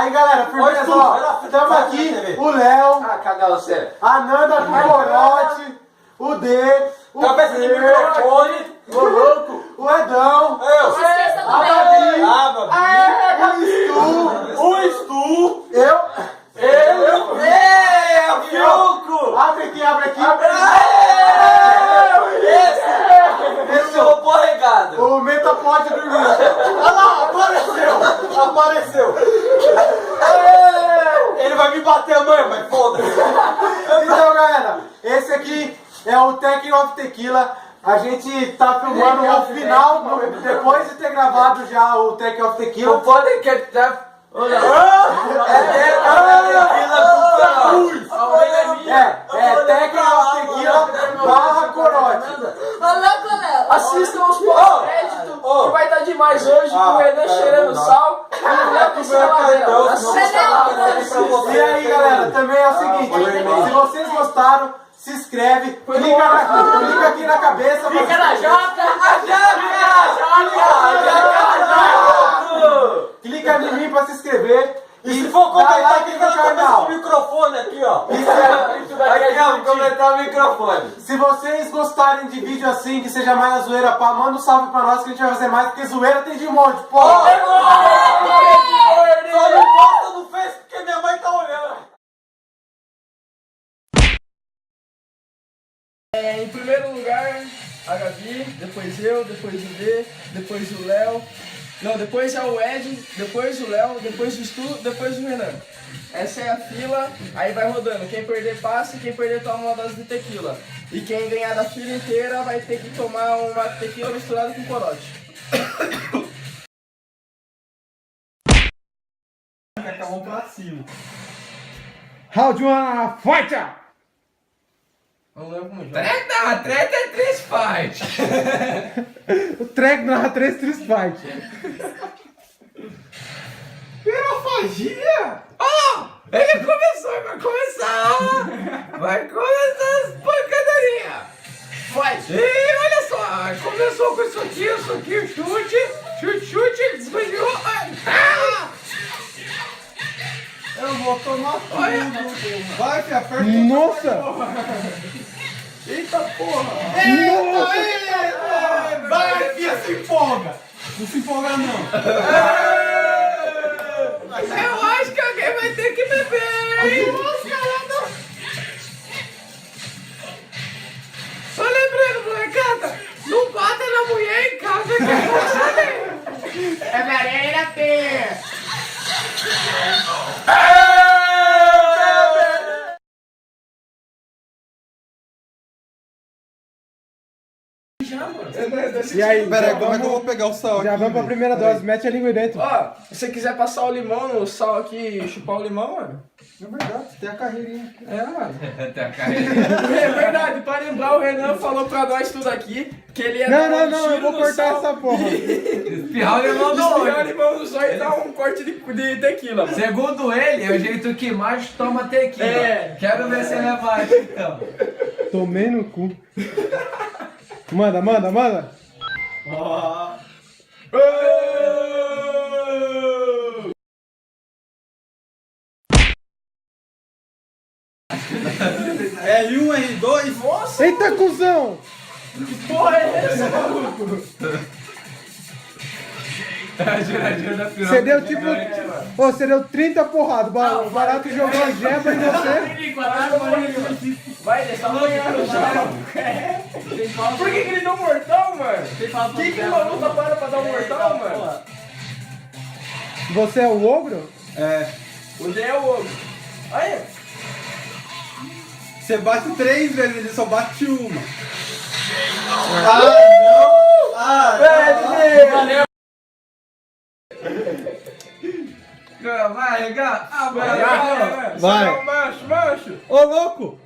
Aí galera, firmeza, ó, estamos aqui, o Léo, cagar você. a Nanda com o Corote, o D, o Cabeça de microfone, o louco, o Edão, a Babi, o Stu, eu, o Fiuco. abre aqui, Esse robô regado. o Metapod dormindo. Olha lá, apareceu. Ele vai me bater amanhã, mas foda-se. Então galera, esse aqui é o Tech of Tequila. A gente tá filmando o final, depois de ter gravado já o Tech of Tequila. Não podem que tá... É Tech of Tequila barra Corote. Assistam os pós-créditos, que vai estar demais hoje, com o Renan cheirando sal e o Léo piscina ladeira. Assistam. E aí galera, também é o seguinte, se vocês gostaram, se inscreve, clica aqui na cabeça. Fica na jaca! Clica em mim pra se inscrever. E se for dá comentar like aqui, no vai começar canal. o microfone aqui, ó. Aqui, ó, comentar o microfone. Se vocês gostarem de vídeo assim, que seja mais a zoeira, pá, manda um salve pra nós que a gente vai fazer mais, porque zoeira tem de monte, pô! Só não posta no Face porque minha mãe tá olhando. Em primeiro lugar, a Gabi, depois eu, depois o D, depois o Léo. Não, depois é o Ed, depois o Léo, depois o Stu, depois o Renan. Essa é a fila, aí vai rodando. Quem perder passa e quem perder toma uma dose de tequila. E quem ganhar da fila inteira vai ter que tomar uma tequila misturada com corote. Acabou pra cima. How do you wanna fight? Não lembro como joga. Treta é 3 fight. O track narra 3 Street Fight. Pirofagia? Ele começou, vai começar as pancadarias. Vai! E olha só, começou com isso aqui, chute, ele desviou. Eu vou tomar Olha. tudo. Vai, que aperta. Nossa! Eita porra! Eita! Vai, filha, se empolga! Não se empolga, não. Eu acho que alguém vai ter que beber. Só lembrando, molecada, não bata na mulher em casa que é Cabeleireira P! E aí, Pera aí, como é que eu vou pegar o sal aqui? já vamos pra primeira dose, mete a língua aí dentro. Ó, se você quiser passar o limão no sal aqui e chupar o limão, mano. É verdade, tem a carreirinha aqui. É, mano. É verdade, pra lembrar, o Renan falou pra nós tudo aqui que ele ia dar um Não, eu tiro vou no cortar sal. essa porra. espirrar o limão do Espirrar o olho. limão no sol e dar um corte de tequila, mano. Segundo ele, é o jeito que mais toma tequila. É. Quero ver se ele é mais, então. Tomei no cu. Manda. L1, R2. Nossa, Eita, cuzão! que porra é essa, maluco? A giradinha da piroca. Você deu tipo. Ô, você deu 30 porradas. O barato jogou a jeba em você. Vai, deixa eu ganhando já. Por que ele deu um mortal, mano? Quem que uma luta para dar um mortal, mano? Você é o ogro? É. O D é o ogro. Aí, Você bate 3 vezes, ele só bate uma. valeu. Vai, regar. Vai. Macho. Ô, louco!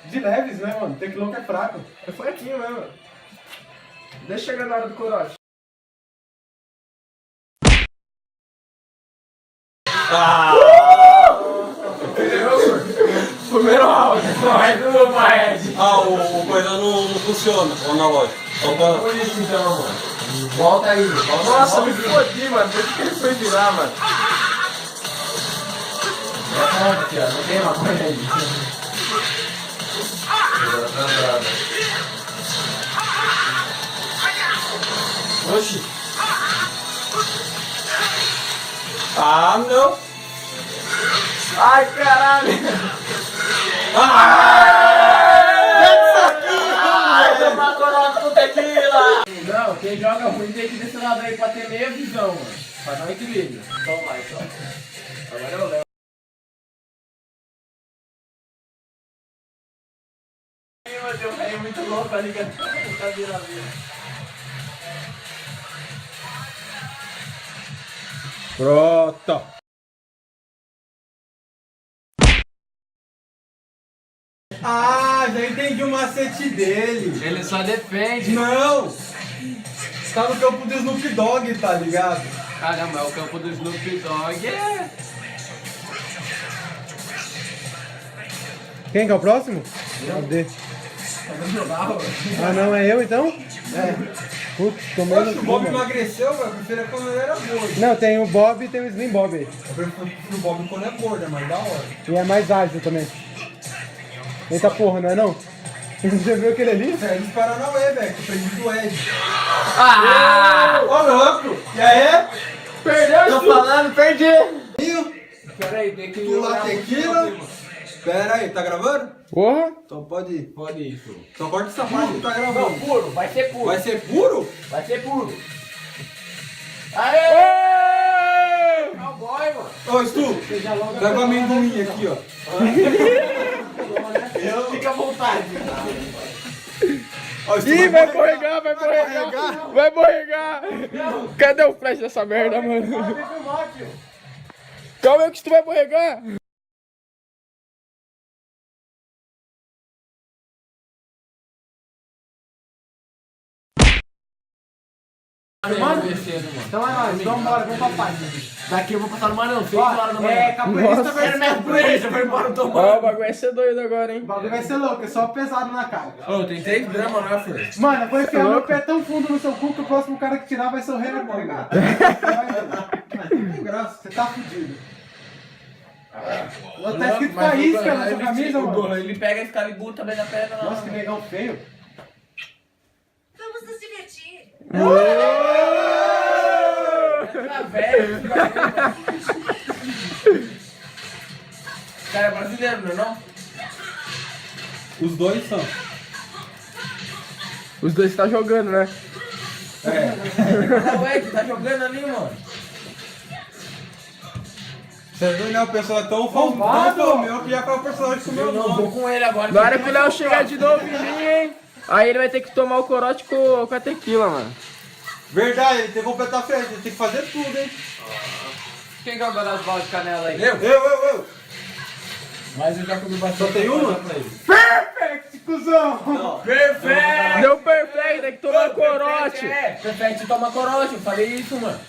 De leves, né, mano? Tem que louco é fraco. É fraquinho mesmo. Deixa chegar na hora do corote. Primeiro round. Vai do Maed. Ah, o coisa não funciona, o analógico. Por isso então, mano. Volta aí. Volta, Nossa, volta me fodi, mano. Por que ele foi virar, mano? volta aqui, ó. Não tem maconha aí. Oxi. Ah, não. Ai, caralho. Vai tomar coroca com tequila. Não, quem joga ruim tem que ir desse lado aí pra ter meia visão, mano. Pra dar um equilíbrio. Então vai, então. Agora eu levo. Eu caí muito louco ali, cara. Brincadeira mesmo. Pronto. Ah, já entendi o macete dele. Ele só defende. Não. Tá no campo do Snoop Dogg, tá ligado? Caramba, é o campo do Snoop Dogg. É. Quem que é o próximo? Cadê? Ah, não, é eu então? É. Putz, tomei Poxa, o Bob no... emagreceu, velho. Eu preferia quando ele era gordo. Não, tem o Bob e tem o Slim Bob aí. Eu prefiro o Bob quando é gordo, é mais da hora. E é mais ágil também. Eita porra, não é não? Você viu aquele ali? É, eles Paranauê, velho, que eu aprendi do Ed. Ah! Ô, louco! E aí? Perdeu, Tô falando, perdi. Peraí, tem que Tu lá tequila? Pera aí, tá gravando? Porra! Então pode ir. Pode ir, Sul. Só corta essa parte que tá Não, gravando. puro, vai ser puro. Vai ser puro? Vai ser puro. Aê! Cowboy, mano. Ô, Stu, pega o amendoim aqui, ó. Fica à vontade. Ó, Stu, Ih, vai borregar, vai borregar! Vai borregar! Cadê o flash dessa merda, mano? Calma aí que tu vai borregar! Mano, Então é nóis, vamos embora, vamos pra página. daqui eu vou passar no Marão, 6 horas da Ó, manhã. é capoeirista Nossa. Quero minha versus capoeirista, vai embora Ó, tomar. o bagulho vai ser doido agora, hein? O bagulho vai ser louco, é só pesado na cara. Ô, tem 3 gramas lá, filho. Mano, eu vou enfiar É meu louco? pé tão fundo no seu cu que o próximo cara que tirar vai ser o rei da porra. Não tem graça. Você tá fudido. Tá escrito faísca na sua camisa, mano. Ele pega esse calibu também na perna. Nossa, que negão feio. Vamos nos divertir. Tá velho, esse bagulho. Cara, é brasileiro, não é não? Os dois são. Os dois tá jogando, né? Tá ué, que tá jogando ali, mano. Você viu, né? O pessoal é tão Roubado! fomeu que já foi o personagem com o meu Eu não nome. vou com ele agora. Na hora que o Léo chegar de novo em mim, hein? Aí ele vai ter que tomar o corote com a tequila, mano. Verdade, ele tem que completar a festa, ele tem que fazer tudo, hein? Quem que agora as balas de canela aí? Eu. Mas eu já comi bastante. Só tem uma? Perfect, cuzão! Perfeito! Deu perfeito, tem que tomar corote. É, perfeito, toma corote. Eu falei isso, mano.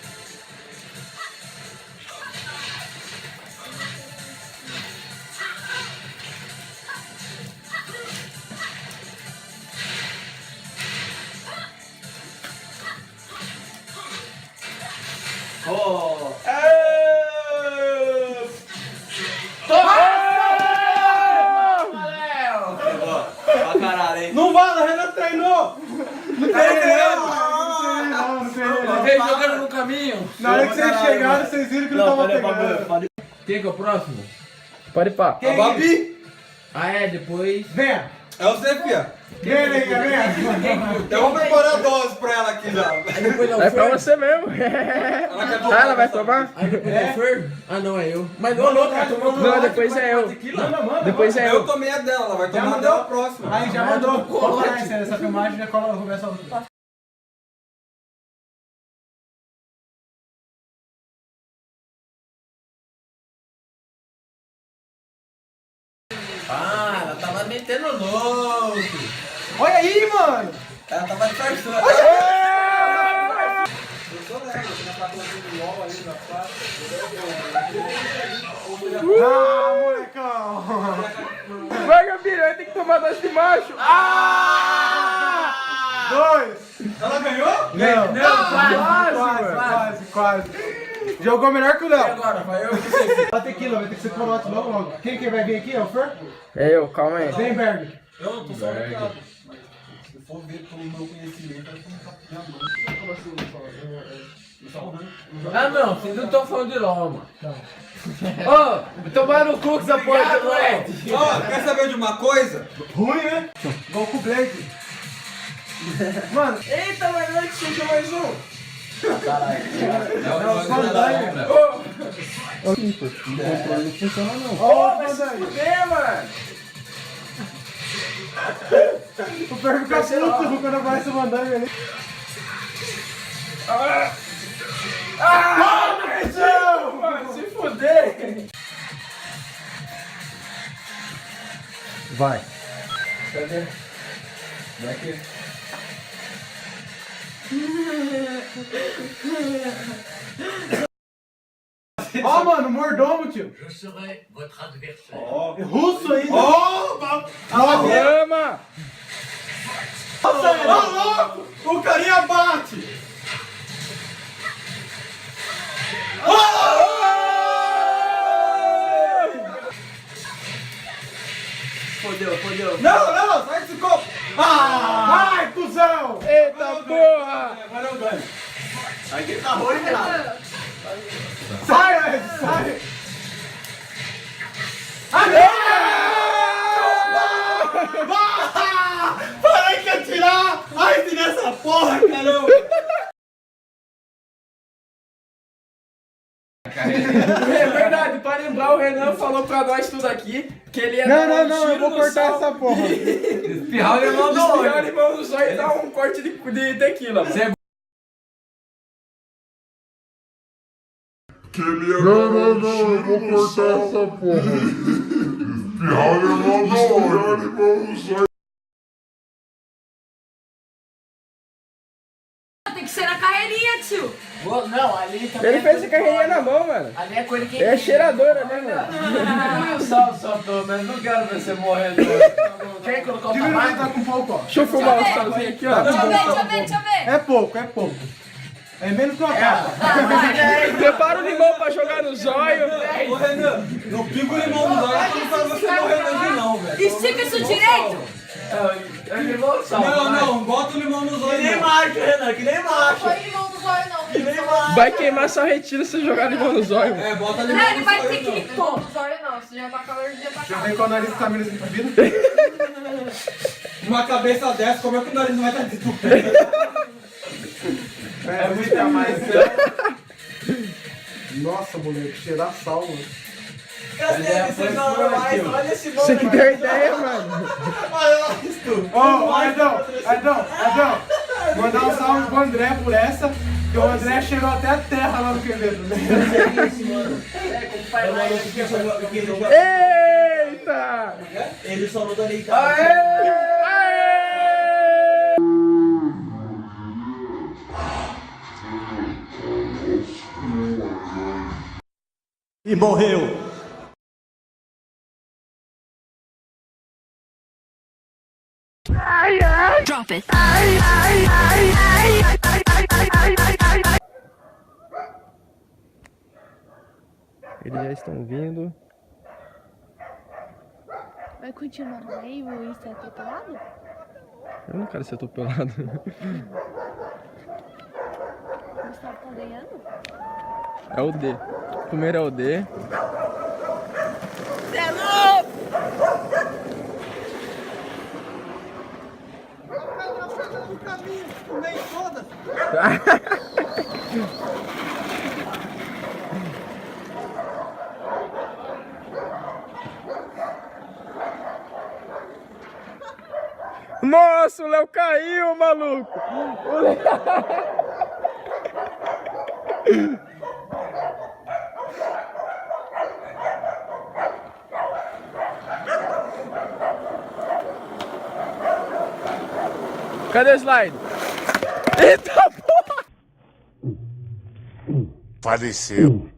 Pra caralho, hein? Não vale, o Renan treinou! Não treinou! Veio jogando no caminho. Na hora que vocês chegaram, vocês viram que não tava pegando. Quem que é o próximo? Pode pá. A Babi! Ah, é, depois. Venha! É você, fia. Venha, nega, venha! Eu vou preparar a dose pra ela aqui já. Aí depois é o É pra Fer. você mesmo. Ela quer Ah, ela vai tomar? Aí depois é o Fer. Ah, não, é eu. Mas ô louco, ela tomou Não, depois é eu. Manda. Depois é Eu eu. tomei a dela, ela vai tomar a mandou? dela próxima. Aí já mandou. Coloca essa filmagem já começa a outra. Ah, ela tava metendo louco. Olha aí, mano! Ela tava disfarçando. Ah, molecão! Vai, Gabriel, vai ter que tomar dose de macho. Ah! 2, Ela ganhou? Quase. Jogou melhor que o Léo. Agora, vai eu e você. Vai ter que ser corote logo. Quem que vai vir aqui? É o Fer? É eu, calma aí. Vem, Berg. Eu não tô só ligado. Se for ver pelo meu conhecimento, eu tô Ah não, vocês não estão falando de LOL, mano. Ô, tomar no cu que essa porra de LOL. Ó, quer saber de uma coisa? Ruim, né? Goku Blade. Mano, Eita, mas não é que surgiu mais um. Ô, vai se fuder, mano. o Fer fica puto quando aparece o Vandame ali. Mano, se fuder. Vai. Cadê? Daqui. Ó, mano, mordomo, tio. Je serai votre adversaire. Russo ainda. Chama! louco! O carinha bate! Fodeu. Não, sai desse copo! Vai, cuzão! Eita porra! Agora eu ganho. Aqui tá ruim, cara. Sai, Ed, sai! Parei que atirar! Ai, nessa porra, caramba! É verdade, pra lembrar, o Renan falou pra nós tudo aqui que ele ia dar um Não, eu tiro vou no cortar sal. essa porra. Espirrar o limão do Espirrar o olho. limão no zóio e dar um corte de tequila. Mano. Tem que ser na carreirinha, tio. Não, ali também. Ele fez a carreirinha na mão, mano. Ali é coisa que. É cheiradora, né, mano? Só tô, mas não quero ver você morrer. Quer colocar o Diminui, tabaco? tá com pouco, ó. Deixa eu fumar o salzinho aqui, ó. Deixa eu ver. É pouco. É menos que uma capa. Prepara o limão pra jogar no zóio. Ô, Renan, não pica o limão no olho que não faz você morrer hoje não, velho. Estica isso direito. É limão sal. Não, bota o limão nos olhos. Nem macho, Renan, que nem macho. Foi limão do zóio, não. Que nem macho. Vai queimar sua retina se jogar limão no zóio. É, bota limão Não, ele nos vai olhos, ter que não. limão do zóio, não. Você já tá com alergia pra Já cá. vem com o nariz tá menos entupido. Uma cabeça dessa, como é que o nariz não vai estar desentupido? É muito mais. Nossa, moleque, cheirar sal, mano. Cadê você não mais? Olha esse nome. Você que deu a ideia, mano. Olha isso. Ô, Adão, mandar um salve pro André por essa, que o André cheirou até a terra lá no Quevedo. Eita! Ele só não dá deitado. Aê! E morreu. Drop it. Eles já estão vindo. Vai continuar no meio e ser atropelado? Eu não quero ser atropelado. O Gustavo tá ganhando? É o D. Primeiro é o D. Nossa, o Léo caiu, maluco! O Léo... Cadê o slide? Eita porra! Faleceu.